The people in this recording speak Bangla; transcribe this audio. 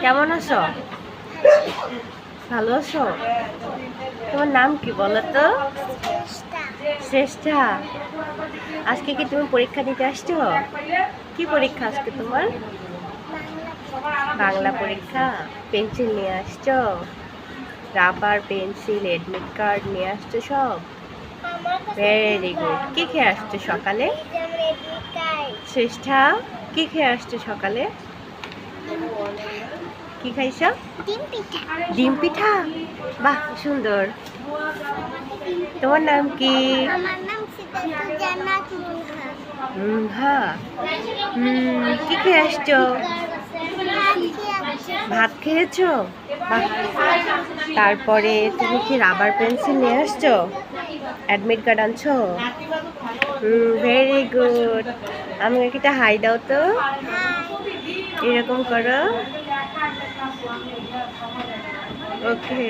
কেমন আছো? ভালো আছো? তোমার নাম কি বলো তো? শ্রেষ্ঠা। আজকে কি তুমি পরীক্ষা দিতে আসছো? কি পরীক্ষা আজকে তোমার? বাংলা পরীক্ষা। পেন্সিল নিয়ে আসছো? রাবার, পেন্সিল, এডমিট কার্ড নিয়ে আসছো সব? Very good. কি খেয়ে আসছো সকালে? শ্রেষ্ঠা, কি খেয়ে আসছো সকালে? কি খাইছো? ডিম পিঠা। বাহ, সুন্দর। তোমার নাম কি? হ্যাঁ। কি খেয়ে আসছো? ভাত খেয়েছো? বাহ। তারপরে তুমি কি রাবার পেন্সিল নিয়ে আসছো? অ্যাডমিট কার্ড আনছো? Very good. আমাকে একটা হাই দাও তো। এরকম করো। ওকে।